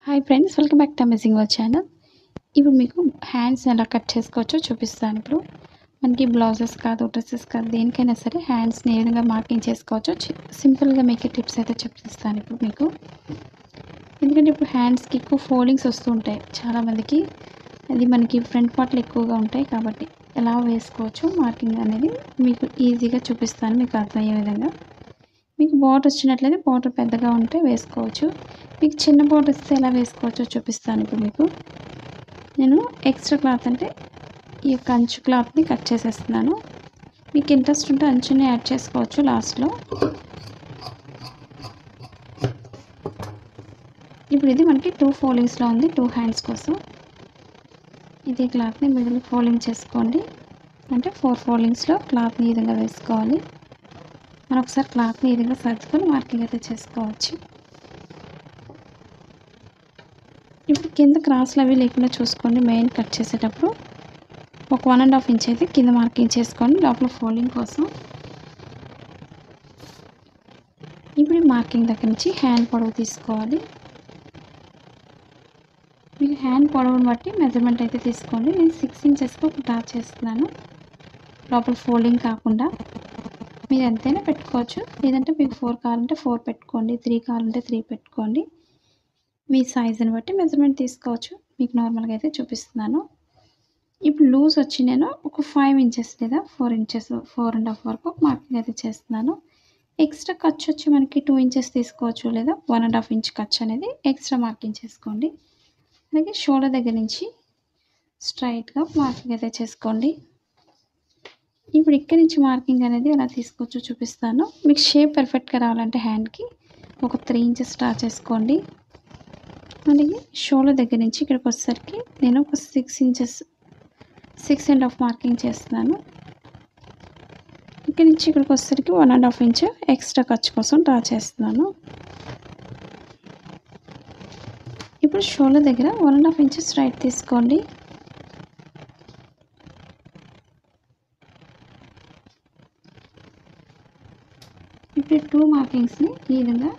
Hi friends, welcome back to amazing world channel. ఇప్పుడు మీకు hands ఎలా కట్ చేసుకోవచ్చో చూపిస్తాను. ఇప్పుడు మనకి బ్లౌజెస్ కాదు, డ్రెస్సెస్ కాదు, దేనికైనా సరే హ్యాండ్స్ని ఏ విధంగా మార్కింగ్ చేసుకోవచ్చో సింపుల్గా మీకు టిప్స్ అయితే చూపిస్తాను ఇప్పుడు మీకు. ఎందుకంటే ఇప్పుడు హ్యాండ్స్కి ఎక్కువ ఫోల్డింగ్స్ వస్తూ ఉంటాయి చాలామందికి. అది మనకి ఫ్రంట్ పార్ట్లు ఎక్కువగా ఉంటాయి కాబట్టి ఎలా వేసుకోవచ్చు మార్కింగ్ అనేది మీకు ఈజీగా చూపిస్తాను, మీకు అర్థమయ్యే విధంగా. మీకు బార్డర్ వచ్చినట్లయితే బార్డర్ పెద్దగా ఉంటే వేసుకోవచ్చు. మీకు చిన్న బార్డర్ వస్తే ఎలా వేసుకోవచ్చో చూపిస్తాను ఇప్పుడు మీకు. నేను ఎక్స్ట్రా క్లాత్ అంటే ఈ యొక్క అంచు క్లాత్ని కట్ చేసేస్తున్నాను. మీకు ఇంట్రెస్ట్ ఉంటే అంచుని యాడ్ చేసుకోవచ్చు లాస్ట్లో. ఇప్పుడు ఇది మనకి 2 ఫోల్డింగ్స్లో ఉంది, 2 హ్యాండ్స్ కోసం. ఇది క్లాత్ని మిడిల్ ఫోల్డింగ్ చేసుకోండి, అంటే 4 ఫోల్డింగ్స్లో క్లాత్ని ఈ విధంగా వేసుకోవాలి. మనం ఒకసారి క్లాత్ని ఈ విధంగా సర్దుకొని మార్కింగ్ అయితే చేసుకోవచ్చు. ఇప్పుడు కింద క్రాస్లు అవి లేకుండా చూసుకోండి. మెయిన్ కట్ చేసేటప్పుడు ఒక 1.5 ఇంచ్ అయితే కింద మార్కింగ్ చేసుకోండి లోపల ఫోల్డింగ్ కోసం. ఇప్పుడు ఈ మార్కింగ్ దగ్గర నుంచి హ్యాండ్ పొడవు తీసుకోవాలి. మీరు హ్యాండ్ పొడవుని బట్టి మెజర్మెంట్ అయితే తీసుకోండి. నేను 6 ఇంచెస్కి ఒక డ్రా చేస్తున్నాను, లోపల ఫోల్డింగ్ కాకుండా. మీరు ఎంతైనా పెట్టుకోవచ్చు, లేదంటే మీకు 4 కావాలంటే 4 పెట్టుకోండి, 3 కావాలంటే 3 పెట్టుకోండి. మీ సైజుని బట్టి మెజర్మెంట్ తీసుకోవచ్చు. మీకు నార్మల్గా అయితే చూపిస్తున్నాను. ఇప్పుడు లూజ్ వచ్చి నేను ఒక 5 ఇంచెస్ లేదా 4 ఇంచెస్, 4.5 వరకు మార్కింగ్ అయితే చేస్తున్నాను. ఎక్స్ట్రా ఖర్చు వచ్చి మనకి 2 ఇంచెస్ తీసుకోవచ్చు, లేదా 1.5 ఇంచ్ ఖర్చు అనేది ఎక్స్ట్రా మార్కింగ్ చేసుకోండి. అలాగే షోల్డర్ దగ్గర నుంచి స్ట్రైట్గా మార్కింగ్ అయితే చేసుకోండి. ఇప్పుడు ఇక్కడి నుంచి మార్కింగ్ అనేది ఎలా తీసుకోవచ్చో చూపిస్తాను. మీకు షేప్ పర్ఫెక్ట్గా రావాలంటే హ్యాండ్కి ఒక 3 ఇంచెస్ డ్రా చేసుకోండి. అలాగే షోల్డర్ దగ్గర నుంచి ఇక్కడికి వచ్చేసరికి నేను ఒక 6 ఇంచెస్, 6.5 మార్కింగ్ చేస్తున్నాను. ఇక్కడి నుంచి ఇక్కడికి వచ్చేసరికి 1.5 ఇంచ్ ఎక్స్ట్రా ఖర్చు కోసం డ్రా చేస్తున్నాను. ఇప్పుడు షోల్డర్ దగ్గర 1.5 ఇంచ్ స్ట్రైట్ తీసుకోండి. ఇప్పుడు 2 మార్కింగ్స్ని ఈ విధంగా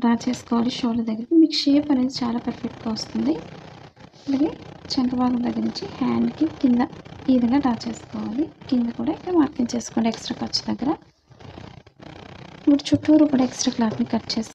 డ్రా చేసుకోవాలి షోల్డర్ దగ్గరికి. మీకు షేప్ అనేది చాలా పర్ఫెక్ట్గా వస్తుంది. అలాగే చంక భాగం దగ్గర నుంచి హ్యాండ్కి కింద ఈ విధంగా డ్రా చేసుకోవాలి. కింద కూడా ఇక్కడ మార్కింగ్ చేసుకోండి ఎక్స్ట్రా ఖర్చు దగ్గర. ఇప్పుడు చుట్టూరు కూడా ఎక్స్ట్రా క్లాత్ని కట్ చేసి